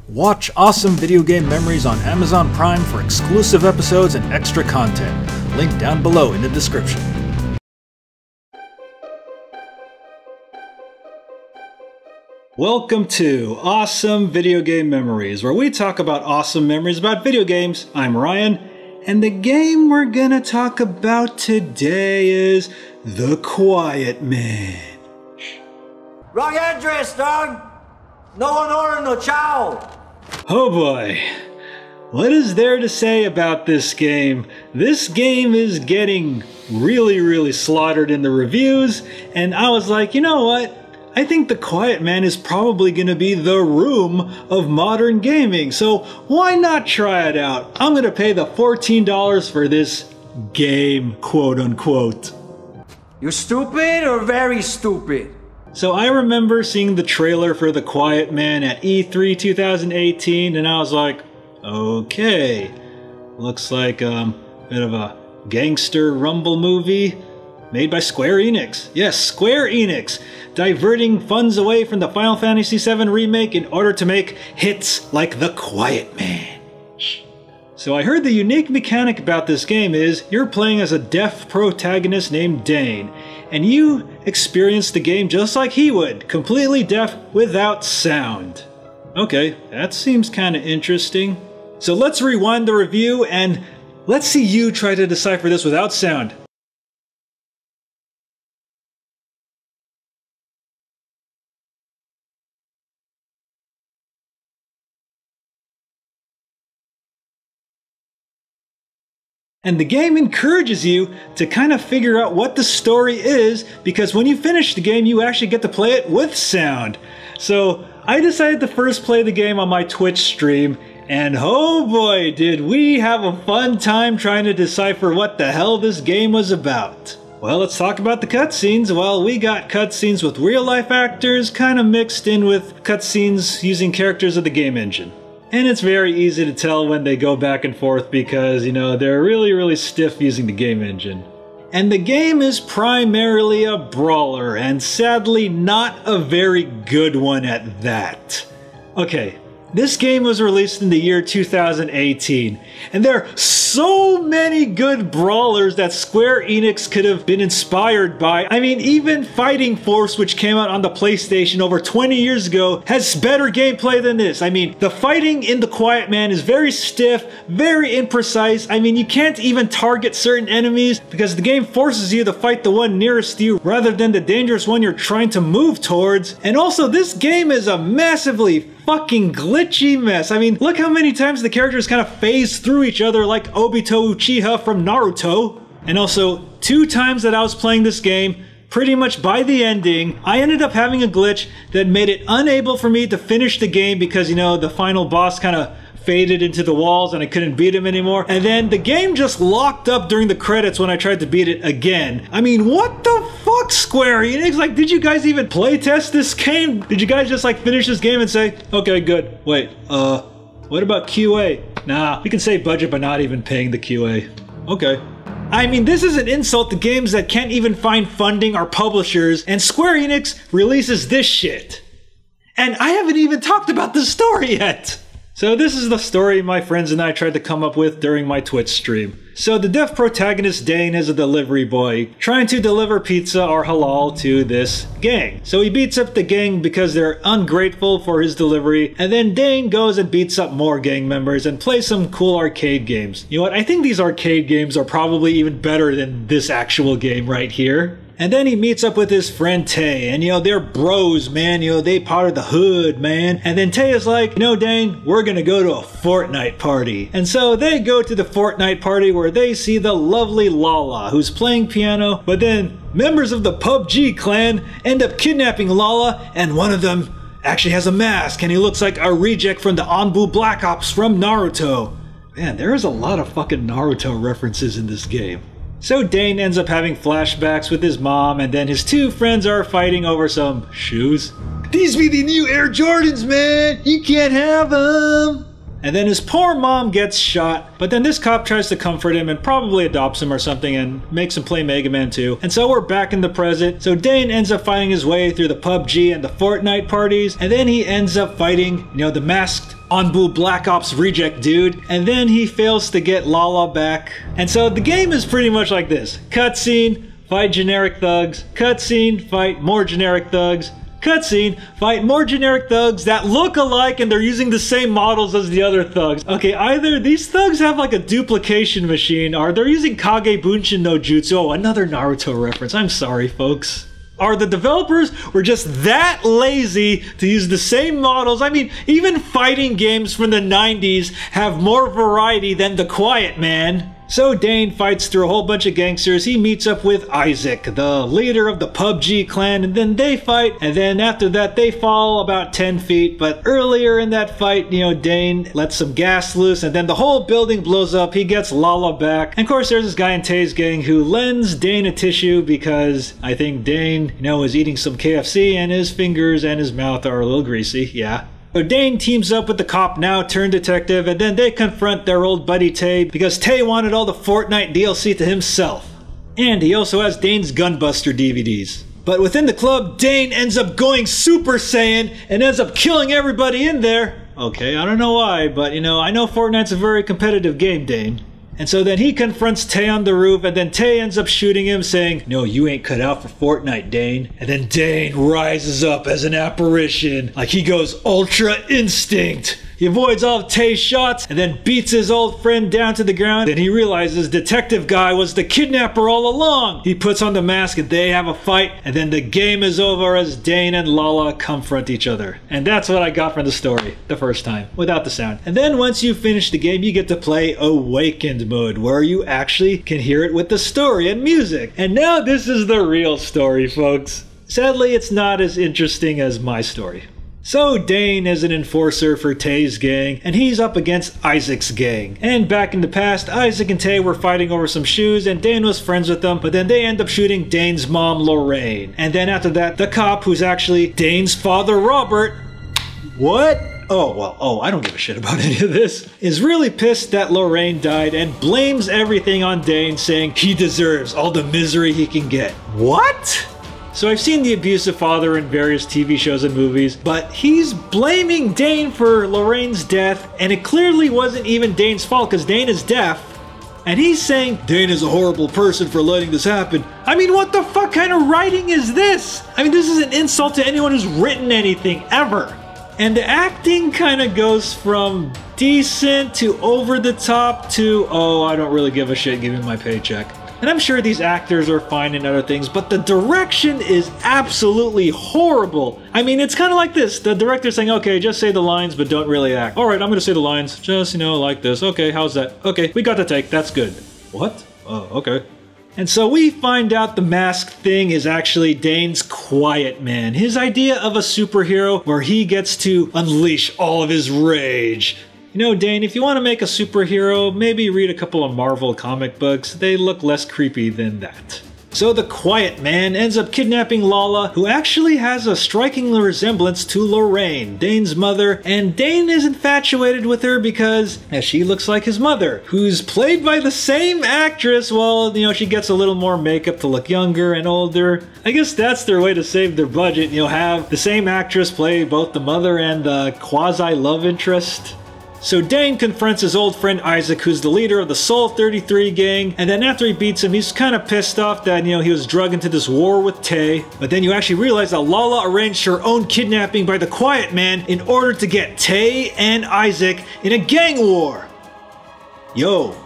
Watch Awesome Video Game Memories on Amazon Prime for exclusive episodes and extra content. Link down below in the description. Welcome to Awesome Video Game Memories, where we talk about awesome memories about video games. I'm Ryan, and the game we're gonna talk about today is The Quiet Man. Wrong address, dog! No one ordered no chow! Oh boy. What is there to say about this game? This game is getting really slaughtered in the reviews, and I was like, you know what? I think The Quiet Man is probably going to be the room of modern gaming, so why not try it out? I'm going to pay the $14 for this game, quote unquote. You stupid or very stupid? So I remember seeing the trailer for The Quiet Man at E3 2018, and I was like, okay, looks like a bit of a gangster rumble movie made by Square Enix. Yes, Square Enix, diverting funds away from the Final Fantasy VII Remake in order to make hits like The Quiet Man. So I heard the unique mechanic about this game is you're playing as a deaf protagonist named Dane, and you experience the game just like he would, completely deaf without sound. Okay, that seems kind of interesting. So let's rewind the review and let's see you try to decipher this without sound. And the game encourages you to kind of figure out what the story is, because when you finish the game, you actually get to play it with sound. So I decided to first play the game on my Twitch stream, and oh boy, did we have a fun time trying to decipher what the hell this game was about. Well, let's talk about the cutscenes. Well, we got cutscenes with real-life actors, kind of mixed in with cutscenes using characters of the game engine. And it's very easy to tell when they go back and forth because, you know, they're really stiff using the game engine. And the game is primarily a brawler, and sadly not a very good one at that. Okay, this game was released in the year 2018, and there are so many good brawlers that Square Enix could have been inspired by. I mean, even Fighting Force, which came out on the PlayStation over 20 years ago, has better gameplay than this. I mean, the fighting in The Quiet Man is very stiff, very imprecise. I mean, you can't even target certain enemies because the game forces you to fight the one nearest you rather than the dangerous one you're trying to move towards. And also, this game is a massively fucking glitchy mess. I mean, look how many times the characters kind of phase through each other like Obito Uchiha from Naruto. And also, 2 times that I was playing this game, pretty much by the ending, I ended up having a glitch that made it unable for me to finish the game because, you know, the final boss kind of faded into the walls and I couldn't beat him anymore. And then the game just locked up during the credits when I tried to beat it again. I mean, what the fuck, Square Enix? Like, did you guys even playtest this game? Did you guys just like finish this game and say, okay, good. Wait, what about QA? Nah, we can save budget by not even paying the QA. Okay. I mean, this is an insult to games that can't even find funding or publishers, and Square Enix releases this shit. And I haven't even talked about the story yet. So this is the story my friends and I tried to come up with during my Twitch stream. So the deaf protagonist Dane is a delivery boy trying to deliver pizza or halal to this gang. So he beats up the gang because they're ungrateful for his delivery, and then Dane goes and beats up more gang members and plays some cool arcade games. You know what, I think these arcade games are probably even better than this actual game right here. And then he meets up with his friend Tay, and you know, they're bros, man, you know, they part of the hood, man. And then Tay is like, you know, Dane, we're gonna go to a Fortnite party. And so they go to the Fortnite party where they see the lovely Lala, who's playing piano, but then members of the PUBG clan end up kidnapping Lala, and one of them actually has a mask, and he looks like a reject from the Anbu Black Ops from Naruto. Man, there is a lot of fucking Naruto references in this game. So Dane ends up having flashbacks with his mom, and then his 2 friends are fighting over some shoes. These be the new Air Jordans, man! You can't have them! and then his poor mom gets shot, but then this cop tries to comfort him and probably adopts him or something and makes him play Mega Man 2. And so we're back in the present. So Dane ends up finding his way through the PUBG and the Fortnite parties, and then he ends up fighting, the masked Onbu Black Ops reject dude, and then he fails to get Lala back. And so the game is pretty much like this. Cutscene, fight generic thugs, cutscene, fight more generic thugs, cutscene, fight more generic thugs that look alike and they're using the same models as the other thugs. Okay, either these thugs have like a duplication machine, or they're using Kage Bunshin no Jutsu. Oh, another Naruto reference. I'm sorry, folks. Or the developers were just that lazy to use the same models. I mean, even fighting games from the 90s have more variety than The Quiet Man. So Dane fights through a whole bunch of gangsters. He meets up with Isaac, the leader of the PUBG clan, and then they fight, and then after that they fall about 10 feet. But earlier in that fight, Dane lets some gas loose, and then the whole building blows up. He gets Lala back. And of course there's this guy in Tay's gang who lends Dane a tissue because I think Dane, is eating some KFC and his fingers and his mouth are a little greasy, yeah. So Dane teams up with the cop now turned detective, and then they confront their old buddy Tay because Tay wanted all the Fortnite DLC to himself. And he also has Dane's Gunbuster DVDs. But within the club, Dane ends up going Super Saiyan and ends up killing everybody in there. Okay, I don't know why, but I know Fortnite's a very competitive game, Dane. And so then he confronts Tay on the roof, and then Tay ends up shooting him, saying, "No, you ain't cut out for Fortnite, Dane." And then Dane rises up as an apparition, like he goes Ultra Instinct. He avoids all of Tay's shots and then beats his old friend down to the ground. Then he realizes Detective Guy was the kidnapper all along. He puts on the mask and they have a fight, and then the game is over as Dane and Lala confront each other. And that's what I got from the story the first time, without the sound. And then once you finish the game, you get to play Awakened mode, where you actually can hear it with the story and music. And now this is the real story, folks. Sadly, it's not as interesting as my story. So Dane is an enforcer for Tay's gang, and he's up against Isaac's gang. And back in the past, Isaac and Tay were fighting over some shoes, and Dane was friends with them, but then they end up shooting Dane's mom, Lorraine. And then after that, the cop, who's actually Dane's father, Robert, what? I don't give a shit about any of this, is really pissed that Lorraine died and blames everything on Dane, saying he deserves all the misery he can get. What? So I've seen the abusive father in various TV shows and movies, but he's blaming Dane for Lorraine's death, and it clearly wasn't even Dane's fault because Dane is deaf. And he's saying Dane is a horrible person for letting this happen. I mean, what the fuck kind of writing is this? I mean, this is an insult to anyone who's written anything ever. And the acting kind of goes from decent to over the top to, oh, I don't really give a shit, give me my paycheck. And I'm sure these actors are fine in other things, but the direction is absolutely horrible. I mean, it's kind of like this. The director's saying, okay, just say the lines, but don't really act. All right, I'm going to say the lines, just, like this. Okay, how's that? Okay, we got the take. That's good. What? Oh, okay. And so we find out the mask thing is actually Dane's Quiet Man, his idea of a superhero where he gets to unleash all of his rage. Dane, if you want to make a superhero, maybe read a couple of Marvel comic books. They look less creepy than that. So the Quiet Man ends up kidnapping Lala, who actually has a striking resemblance to Lorraine, Dane's mother, and Dane is infatuated with her because she looks like his mother, who's played by the same actress. Well, she gets a little more makeup to look younger and older. I guess that's their way to save their budget, have the same actress play both the mother and the quasi-love interest. So Dane confronts his old friend Isaac, who's the leader of the Soul 33 gang, and then after he beats him, he's kind of pissed off that, he was drugged into this war with Tay. But then you actually realize that Lala arranged her own kidnapping by the Quiet Man in order to get Tay and Isaac in a gang war. Yo.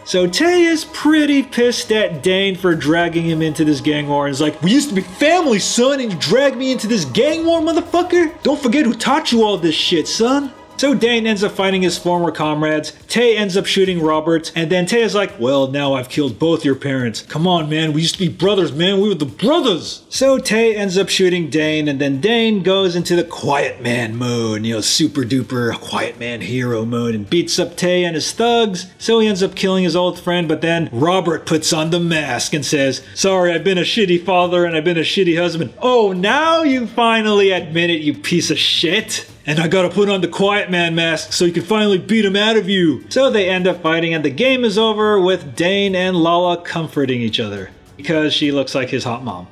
So Tay is pretty pissed at Dane for dragging him into this gang war, and is like, we used to be family, son, and you dragged me into this gang war, motherfucker? Don't forget who taught you all this shit, son. So Dane ends up fighting his former comrades, Tay ends up shooting Robert, and then Tay is like, well, now I've killed both your parents. Come on, man, we used to be brothers, man, we were the brothers. So Tay ends up shooting Dane, and then Dane goes into the Quiet Man mode, super duper Quiet Man hero mode, and beats up Tay and his thugs. So he ends up killing his old friend, but then Robert puts on the mask and says, sorry, I've been a shitty father and I've been a shitty husband. Oh, now you finally admit it, you piece of shit. and I gotta put on the quiet man mask so you can finally beat him out of you. So they end up fighting and the game is over with Dane and Lala comforting each other because she looks like his hot mom.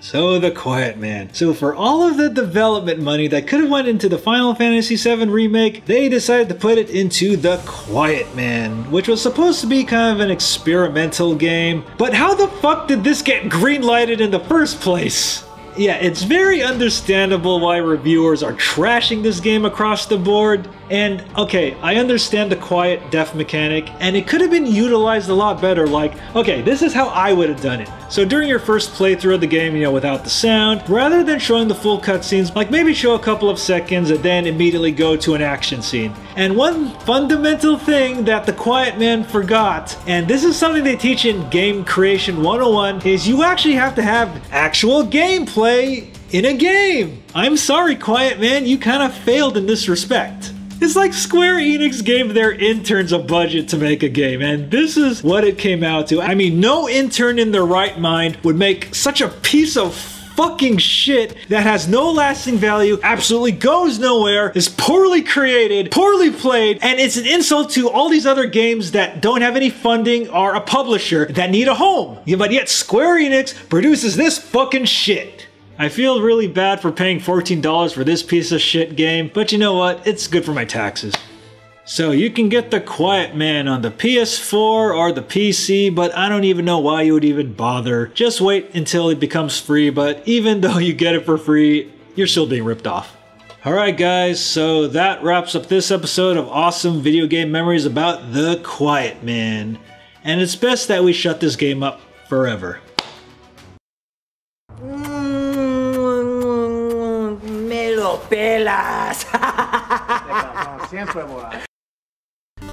So the quiet man. So for all of the development money that could have went into the Final Fantasy VII remake, they decided to put it into the quiet man, which was supposed to be kind of an experimental game. But how the fuck did this get green-lighted in the first place? Yeah, it's very understandable why reviewers are trashing this game across the board. And okay, I understand the quiet death mechanic, and it could have been utilized a lot better. Like, okay, this is how I would have done it. So during your first playthrough of the game, without the sound, rather than showing the full cutscenes, like maybe show a couple of seconds and then immediately go to an action scene. And one fundamental thing that the quiet man forgot, and this is something they teach in Game Creation 101, is you actually have to have actual gameplay in a game. I'm sorry, quiet man, you kind of failed in this respect. It's like Square Enix gave their interns a budget to make a game, and this is what it came out to. I mean, no intern in their right mind would make such a piece of fucking shit that has no lasting value, absolutely goes nowhere, is poorly created, poorly played, and it's an insult to all these other games that don't have any funding or a publisher that need a home. Yeah, but yet Square Enix produces this fucking shit. I feel really bad for paying $14 for this piece of shit game, but you know what? It's good for my taxes. So you can get the Quiet Man on the PS4 or the PC, but I don't even know why you would even bother. Just wait until it becomes free, but even though you get it for free, you're still being ripped off. Alright guys, so that wraps up this episode of awesome video game memories about the Quiet Man. And it's best that we shut this game up forever. Me lo pelas.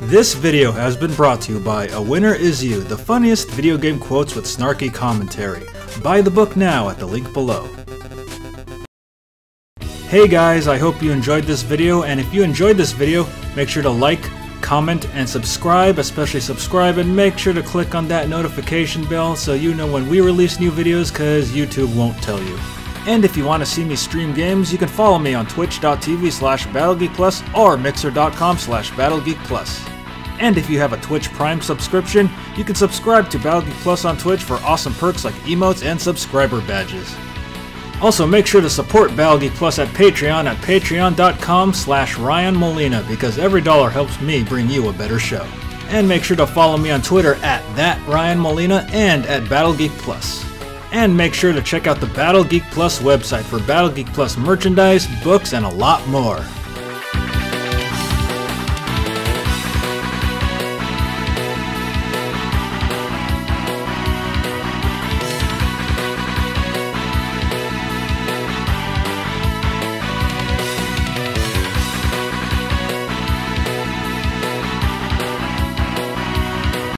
This video has been brought to you by A Winner Is You, the funniest video game quotes with snarky commentary. Buy the book now at the link below. Hey guys, I hope you enjoyed this video, and if you enjoyed this video, make sure to like, comment, and subscribe, especially subscribe, and make sure to click on that notification bell so you know when we release new videos, cause YouTube won't tell you. And if you want to see me stream games, you can follow me on twitch.tv/BattleGeekPlus or mixer.com/BattleGeekPlus. And if you have a Twitch Prime subscription, you can subscribe to BattleGeek Plus on Twitch for awesome perks like emotes and subscriber badges. Also, make sure to support BattleGeek Plus at Patreon at patreon.com/Ryan Molina, because every dollar helps me bring you a better show. And make sure to follow me on Twitter at @RyanMolina and at BattleGeek Plus. And make sure to check out the BattleGeek Plus website for BattleGeek Plus merchandise, books, and a lot more.